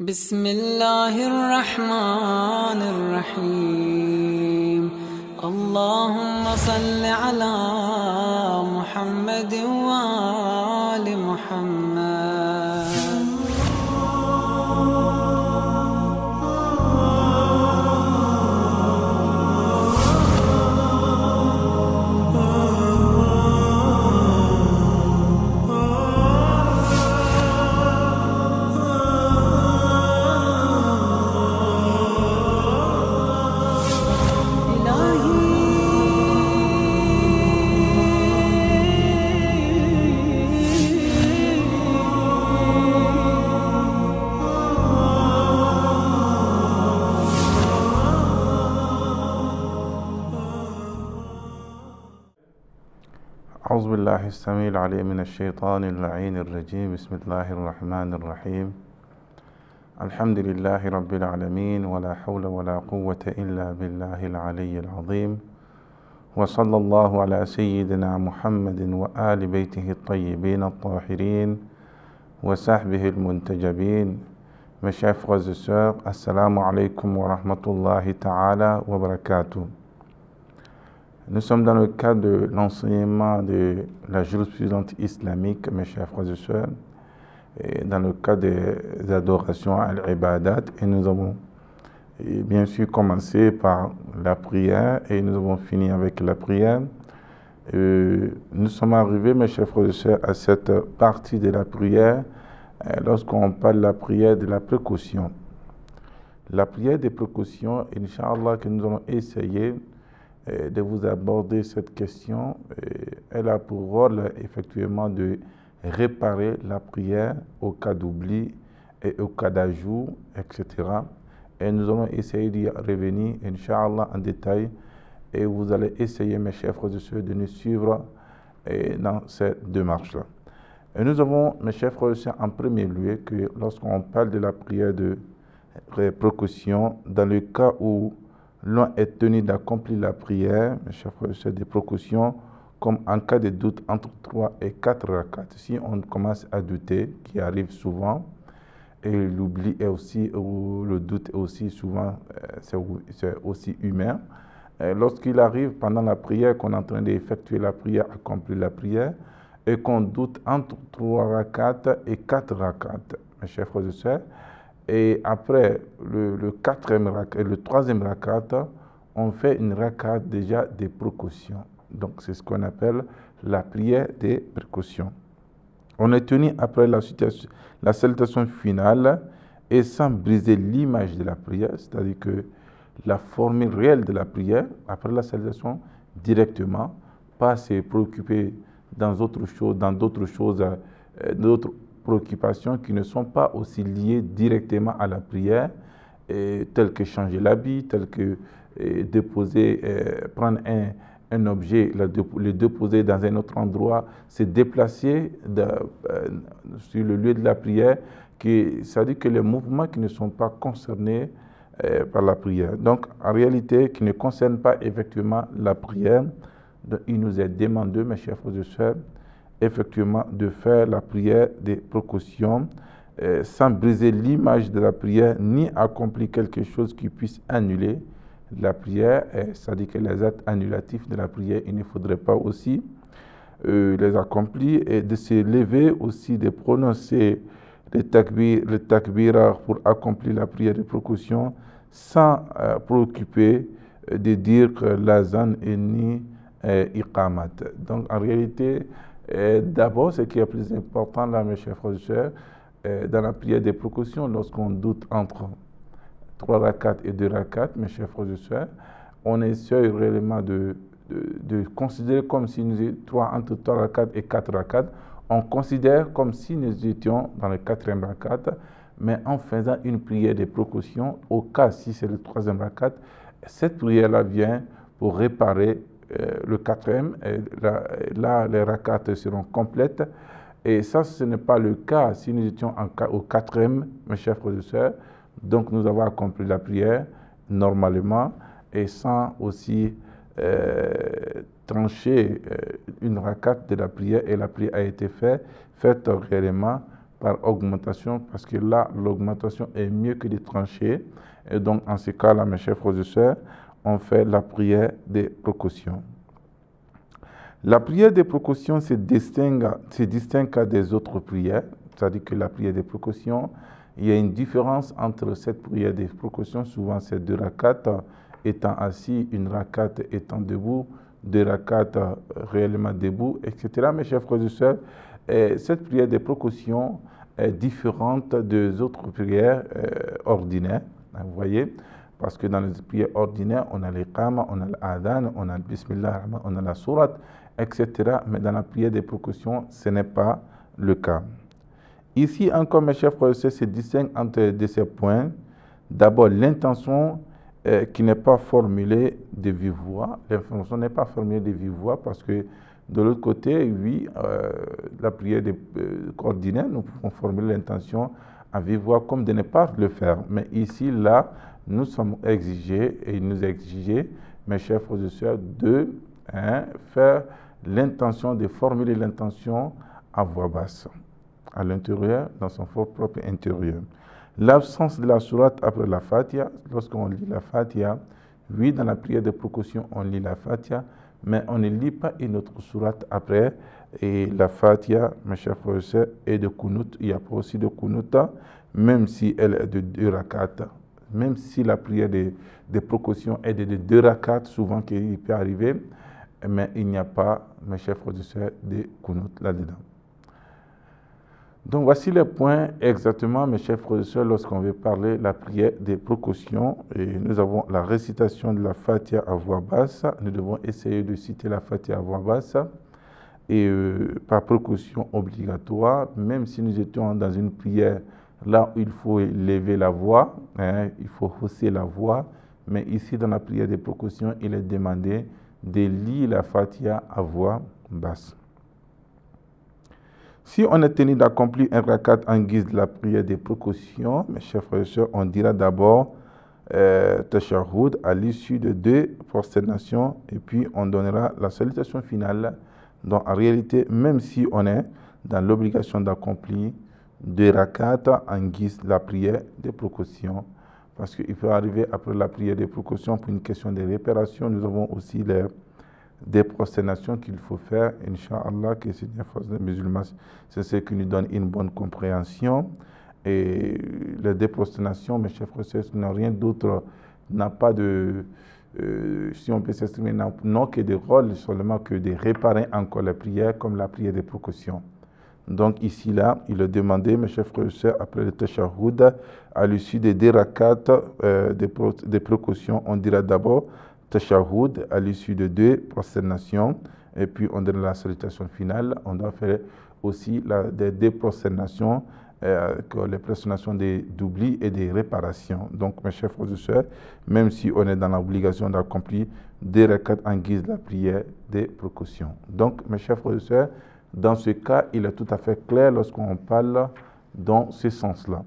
بسم الله الرحمن الرحيم اللهم صل على محمد وآل محمد. أعوذ بالله السميع العليم من الشيطان اللعين الرجيم. بسم الله الرحمن الرحيم. الحمد لله رب العالمين، ولا حول ولا قوة إلا بالله العلي العظيم، وصلى الله على سيدنا محمد وآل بيته الطيبين الطاهرين وصحبه المنتجبين. Mes chers frères et sœurs, assalamu alaikum wa rahmatullahi ta'ala wa barakatuh. Nous sommes dans le cadre de l'enseignement de la jurisprudence islamique, mes chers frères et sœurs, et dans le cadre des adorations al-ibadat, et nous avons bien sûr commencé par la prière et nous avons fini avec la prière. Nous sommes arrivés, mes chers frères et sœurs, à cette partie de la prière lorsqu'on parle de la prière de la précaution. La prière des précautions, Inch'Allah, que nous allons essayer de vous aborder cette question. Elle a pour rôle effectivement de réparer la prière au cas d'oubli et au cas d'ajout, etc. Et nous allons essayer d'y revenir, Inch'Allah, en détail. Et vous allez essayer, mes chers frères et sœurs, de nous suivre dans cette démarche-là. Et nous avons, mes chers frères et sœurs, en premier lieu, que lorsqu'on parle de la prière de précaution, dans le cas où l'on est tenu d'accomplir la prière, mes chers frères et sœurs, des précautions, comme en cas de doute entre 3 et 4 rakats. Si on commence à douter, qui arrive souvent, et l'oubli est aussi, ou le doute est aussi souvent, c'est aussi humain. Lorsqu'il arrive pendant la prière, qu'on est en train d'effectuer la prière, accomplir la prière, et qu'on doute entre 3 rakats et 4 rakats, mes chers frères et sœurs, et après le troisième rakat, on fait une rakat déjà des précautions. Donc c'est ce qu'on appelle la prière des précautions. On est tenu après la salutation finale et sans briser l'image de la prière, c'est-à-dire que la formule réelle de la prière, après la salutation, directement, pas se préoccuper dans d'autres choses, d'autres préoccupations qui ne sont pas aussi liées directement à la prière, telles que changer l'habit, telles que prendre un objet, le déposer dans un autre endroit, se déplacer sur le lieu de la prière, c'est-à-dire que les mouvements qui ne sont pas concernés par la prière. Donc, en réalité, qui ne concernent pas effectivement la prière, il nous est demandé, mes chers frères et sœurs, effectivement, de faire la prière des précautions sans briser l'image de la prière, ni accomplir quelque chose qui puisse annuler la prière, c'est-à-dire que les actes annulatifs de la prière, il ne faudrait pas aussi les accomplir, et de se lever aussi, de prononcer le takbir pour accomplir la prière de précaution sans préoccuper de dire que l'azan est ni iqamat. Donc en réalité, d'abord, ce qui est plus important là, mes chers frères et sœurs, dans la prière des précautions, lorsqu'on doute entre 3 rakats et 2 rakats, mes chers frères et sœurs, on essaie réellement de considérer comme si nous étions entre 3 rakats et 4 rakats. On considère comme si nous étions dans le 4e rakat, mais en faisant une prière de précaution, au cas si c'est le 3e rakat, cette prière-là vient pour réparer le 4e. Là, les rakats seront complètes. Et ça, ce n'est pas le cas si nous étions au 4e, mes chers frères et sœurs. Donc, nous avons accompli la prière normalement et sans aussi trancher une rakat de la prière, et la prière a été faite réellement par augmentation, parce que là, l'augmentation est mieux que de trancher. Et donc, en ce cas-là, mes chers frères et sœurs, on fait la prière des précautions. La prière des précautions se distingue des autres prières, c'est-à-dire que la prière des précautions, il y a une différence entre cette prière des précautions, souvent c'est 2 rakats étant assis, 1 rakat étant debout, 2 rakats réellement debout, etc. Mes chers frères et sœurs, cette prière des précautions est différente des autres prières ordinaires, vous voyez, parce que dans les prières ordinaires, on a l'iqama, on a l'adhan, on a le bismillah, on a la sourate, etc. Mais dans la prière des précautions, ce n'est pas le cas. Ici encore, mes chers frères et sœurs, se distingue entre ces points. D'abord, l'intention qui n'est pas formulée de vive voix. L'intention n'est pas formulée de vive voix parce que de l'autre côté, oui, la prière ordinaire, nous pouvons formuler l'intention à vive voix comme de ne pas le faire. Mais ici, là, nous sommes exigés et il nous est exigé, mes chers frères et sœurs, de faire l'intention, de formuler l'intention à voix basse, à l'intérieur, dans son propre intérieur. L'absence de la sourate après la Fatiha, lorsqu'on lit la Fatiha, oui, dans la prière de précaution, on lit la Fatiha, mais on ne lit pas une autre sourate après. Et la Fatiha, mes chers frères et sœurs, est de Kunut. Il y a pas aussi de Kunut, même si elle est de 2 rakats. Même si la prière de précaution est de 2 rakats, souvent qu'il peut arriver, mais il n'y a pas, mes chers frères et sœurs, de Kunut là-dedans. Donc voici les points exactement, mes chers frères et sœurs, lorsqu'on veut parler de la prière des précautions. Et nous avons la récitation de la Fatiha à voix basse. Nous devons essayer de citer la Fatiha à voix basse. Et par précaution obligatoire, même si nous étions dans une prière là où il faut lever la voix, il faut hausser la voix. Mais ici, dans la prière des précautions, il est demandé de lire la Fatiha à voix basse. Si on est tenu d'accomplir un rakat en guise de la prière des précautions, mes chers frères et sœurs, on dira d'abord tashahhud à l'issue de 2 prosternations et puis on donnera la salutation finale. Donc en réalité, même si on est dans l'obligation d'accomplir 2 rakats en guise de la prière des précautions, parce qu'il peut arriver après la prière des précautions pour une question de réparation, nous avons aussi des prosternations qu'il faut faire, Inch'Allah, que Seigneur fasse des musulmans, c'est ce qui nous donne une bonne compréhension. Et les 2 prosternations, mes chers frères et sœurs, n'ont rien d'autre, n'a pas de, si on peut s'exprimer, n'ont que des rôles seulement que de réparer encore les prières, comme la prière des précautions. Donc ici, là, il est demandé, mes chers frères et sœurs, après le tashahhud, à l'issue des 2 rakats des précautions, on dira d'abord tashahhud à l'issue de 2 prosternations et puis on donne la salutation finale. On doit faire aussi des 2 prosternations, les prosternations d'oubli et des réparations. Donc mes chers frères et sœurs, même si on est dans l'obligation d'accomplir 2 rakats en guise de la prière des précautions. Donc mes chers frères et sœurs, dans ce cas, il est tout à fait clair lorsqu'on parle dans ce sens-là.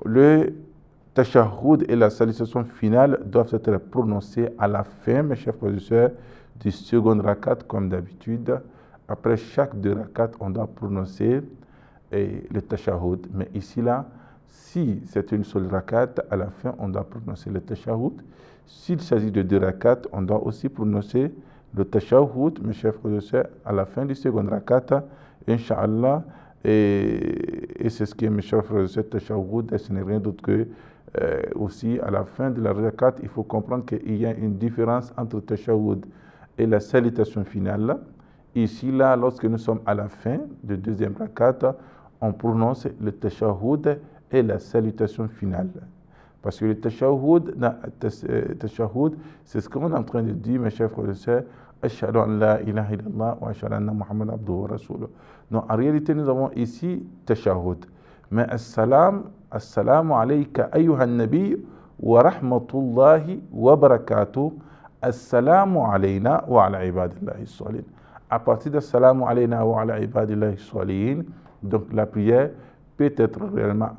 Le tashahhud et la salutation finale doivent être prononcés à la fin, mes chers frères et sœurs, du second rakat, comme d'habitude. Après chaque 2 rakats, on doit prononcer le tashahhud. Mais ici, là, si c'est une seule rakat, à la fin, on doit prononcer le tashahhud. S'il s'agit de 2 rakats, on doit aussi prononcer le tashahhud, mes chers frères et sœurs, à la fin du second rakat, Inch'Allah. Et c'est ce qui est, mes chers frères et sœurs, tashahhud, ce n'est rien d'autre que aussi à la fin de la rakat, il faut comprendre qu'il y a une différence entre tashahhud et la salutation finale. Ici, là, lorsque nous sommes à la fin du 2e rakat, on prononce le tashahhud et la salutation finale. Parce que le tashahhud, c'est ce qu'on est en train de dire, mes chers frères et sœurs, Ashhadu an la ilaha illallah wa ashhadu anna Muhammad abduhu wa rasuluh. Donc en réalité, nous avons ici tashahhud. Mais assalamu alayka ayyuhan nabi wa rahmatullahi wa barakatuh. Assalamu alayna wa ala ibadillahi salihin. À partir de Salamu alayna wa ala ibadillahi salihin, donc la prière peut être réellement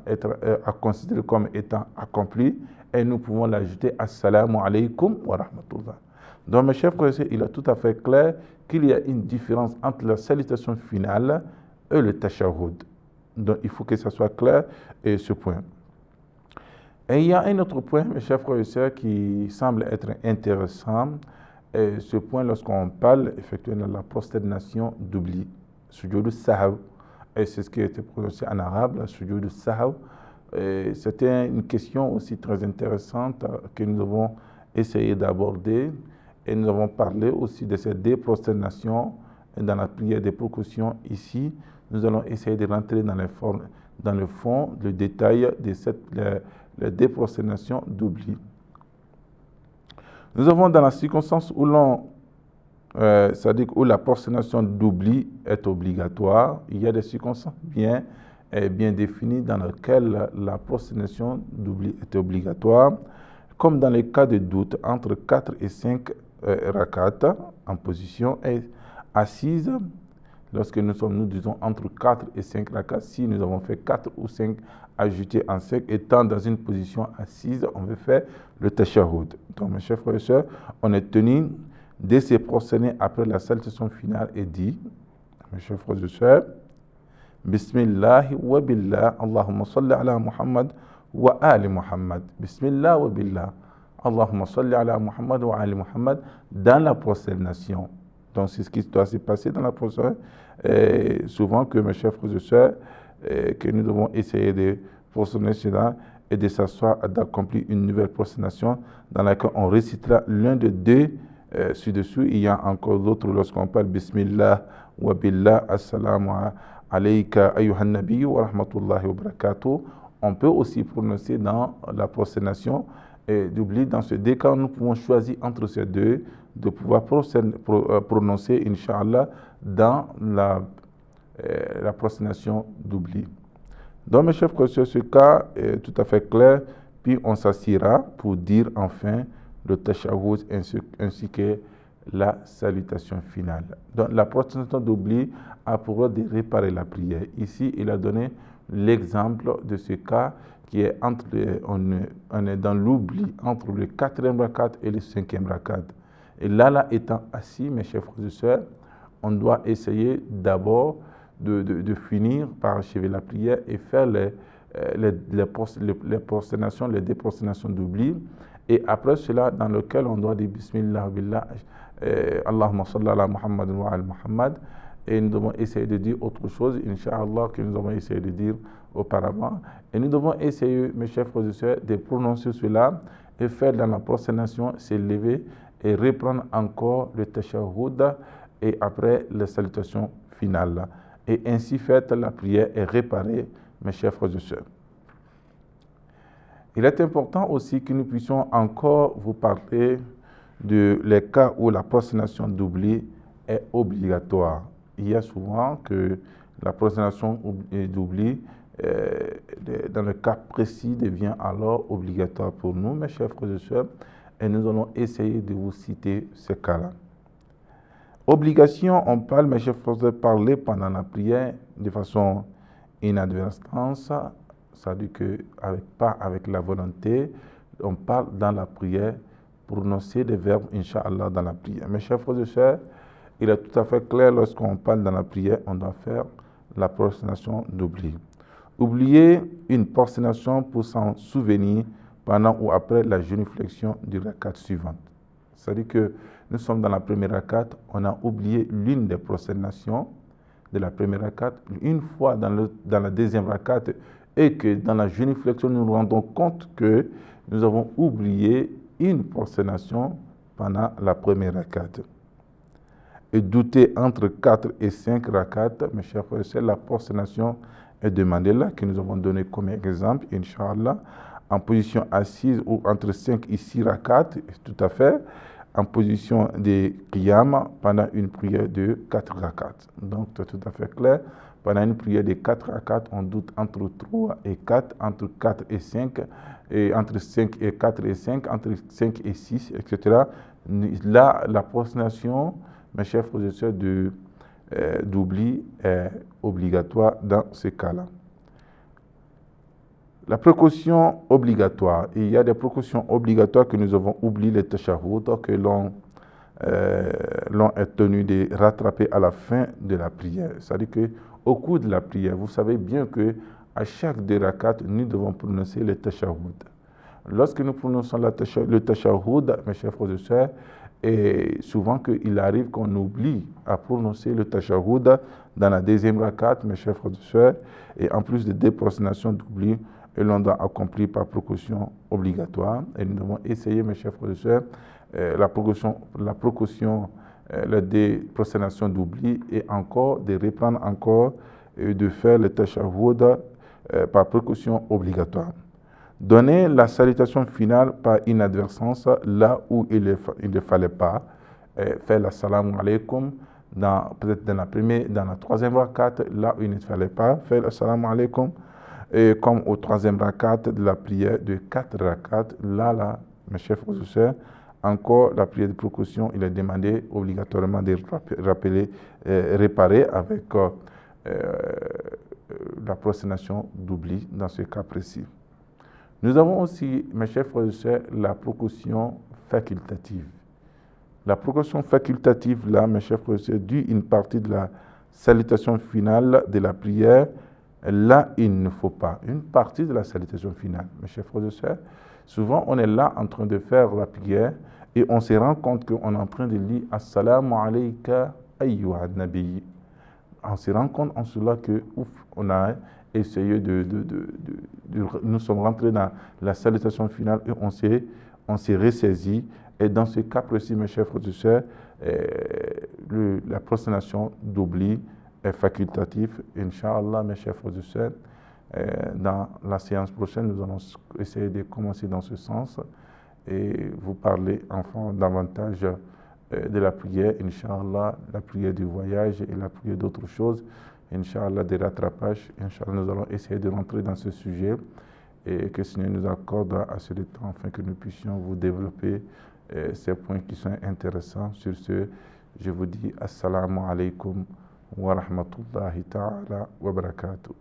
considérée comme étant accomplie et nous pouvons l'ajouter Assalamu alaykum wa rahmatullah. Donc mes chers frères, il est tout à fait clair qu'il y a une différence entre la salutation finale et le tashahhud. Donc il faut que ça soit clair et ce point. Et il y a un autre point, mes chers frères et sœurs, qui semble être intéressant. Et ce point, lorsqu'on parle effectivement de la prosternation d'oubli, sujoud sahw, et c'est ce qui a été prononcé en arabe, la sujoud sahw. C'était une question aussi très intéressante que nous avons essayé d'aborder. Et nous avons parlé aussi de ces deux prosternations dans la prière des précautions. Ici, nous allons essayer de rentrer dans le fond, le détail de les deux prosternations d'oubli. Nous avons dans la circonstance où c'est-à-dire où la prosternation d'oubli est obligatoire, il y a des circonstances bien définies dans lesquelles la prosternation d'oubli est obligatoire, comme dans les cas de doute entre 4 et 5 rakats en position assise. Lorsque nous disons entre 4 et 5 rakats, si nous avons fait 4 ou 5 ajoutés en 5, étant dans une position assise, on veut faire le tashahhud. Donc, mes chers frères et sœurs, on est tenu de se prosterner après la salutation finale et dit, mes chers frères et sœurs, Bismillah wa billah, Allahumma salli ala Muhammad wa ali Muhammad. Bismillah wa billah, Allahumma salli ala Muhammad wa ali Muhammad, dans la prosternation. Donc, c'est ce qui doit se passer dans la prosternation. Souvent que mes chers frères et sœurs, que nous devons essayer de prosterner cela et de s'asseoir et d'accomplir une nouvelle prosternation dans laquelle on récitera l'un de deux ci-dessous. Il y a encore d'autres lorsqu'on parle Bismillah wa billah, Assalamu alayka ayyuhan nabi wa rahmatullahi wa barakatuh. On peut aussi prononcer dans la prosternation d'oubli. Dans ce deux cas, nous pouvons choisir entre ces deux de pouvoir prononcer, Inch'Allah, dans la prosternation d'oubli. Donc, mes chers frères, ce cas est tout à fait clair, puis on s'assiera pour dire enfin le tashahhud ainsi que la salutation finale. Donc, la prosternation d'oubli a pour rôle de réparer la prière. Ici, il a donné l'exemple de ce cas qui est on est dans l'oubli entre le 4e rakat et le 5e rakat. Et là étant assis, mes chers frères et sœurs, on doit essayer d'abord de finir par achever la prière et faire les prosternations, les déprosternations d'oubli. Et après cela, dans lequel on doit dire Bismillah billah, Allahumma salli ala Muhammad wa ala Muhammad. Et nous devons essayer de dire autre chose, Inch'Allah, que nous avons essayé de dire auparavant. Et nous devons essayer, mes chers frères et sœurs, de prononcer cela et faire dans la prosternation, s'élever et reprendre encore le tashahhud et après la salutation finale. Et ainsi faite, la prière est réparée, mes chers frères et sœurs. Il est important aussi que nous puissions encore vous parler de les cas où la prosternation d'oubli est obligatoire. Il y a souvent que la prosternation d'oubli, dans le cas précis, devient alors obligatoire pour nous, mes chers frères et sœurs, et nous allons essayer de vous citer ces cas-là. Obligation, on parle, mes chers frères et sœurs, parler pendant la prière de façon inadvertante, c'est-à-dire que pas avec la volonté, on parle dans la prière, prononcer des verbes, Inch'Allah, dans la prière. Mes chers frères et sœurs, il est tout à fait clair, lorsqu'on parle dans la prière, on doit faire la prosternation d'oubli. Oublier une prosternation pour s'en souvenir pendant ou après la génuflexion du rakat suivante. C'est-à-dire que nous sommes dans la première rakat, on a oublié l'une des prosternations de la première rakat, une fois dans la deuxième rakat, et que dans la génuflexion, nous nous rendons compte que nous avons oublié une prosternation pendant la première rakat. Et douter entre 4 et 5 rakats, mes chers frères et sœurs, la prosternation est demandée là, que nous avons donné comme exemple, Inch'Allah, en position assise ou entre 5 et 6 rakats, tout à fait, en position de qiyam pendant une prière de 4 rakats. Donc, c'est tout à fait clair. Pendant une prière de 4 rakats, on doute entre 3 et 4, entre 4 et 5, et entre 5 et 4 et 5, entre 5 et 6, etc. Là, la prosternation, mes chers frères et sœurs, d'oubli est obligatoire dans ces cas-là. La précaution obligatoire. Il y a des précautions obligatoires que nous avons oublié, les tashahhud, que l'on est tenu de rattraper à la fin de la prière. C'est-à-dire qu'au cours de la prière, vous savez bien qu'à chaque 2 rakats, nous devons prononcer le tashahhud. Lorsque nous prononçons le tashahhud, mes chers frères et sœurs, et souvent qu'il arrive qu'on oublie à prononcer le tashahhud dans la 2e rakat, mes chers frères et sœurs, et en plus de 2 prosternations d'oubli, et l'on doit accomplir par précaution obligatoire. Et nous devons essayer, mes chers frères et sœurs, les 2 prosternations d'oubli et encore de reprendre encore et de faire le tashahhud par précaution obligatoire. Donner la salutation finale par inadvertance là où il ne fallait pas. Faire la salam alaikum peut-être dans la 3e rakat, là où il ne fallait pas. Faire le salam alaikum. Et comme au 3e rakat de la prière de 4 rakats, là, mes chers frères et sœurs, encore la prière de précaution, il est demandé obligatoirement de réparer avec la prosternation d'oubli dans ce cas précis. Nous avons aussi, mes chers frères et sœurs, la précaution facultative. La précaution facultative, là, mes chers frères et sœurs, due une partie de la salutation finale de la prière, là, il ne faut pas. Une partie de la salutation finale, mes chers frères et sœurs, souvent on est là en train de faire la prière et on se rend compte qu'on est en train de lire « Assalamu alayka ayyuha nabi ». On se rend compte en cela que, on a essayé nous sommes rentrés dans la salutation finale et on s'est ressaisi. Et dans ce cas précis, mes chers frères et sœurs, la prosternation d'oubli est facultative. Inch'Allah, mes chers frères et sœurs, dans la séance prochaine, nous allons essayer de commencer dans ce sens et vous parler enfin davantage de la prière, Inch'Allah, la prière du voyage et la prière d'autres choses, Inch'Allah, des rattrapages. Inch'Allah, nous allons essayer de rentrer dans ce sujet et que le Seigneur nous accorde assez de temps afin que nous puissions vous développer ces points qui sont intéressants. Sur ce, je vous dis Assalamu alaikum wa rahmatullahi ta'ala wa barakatuh.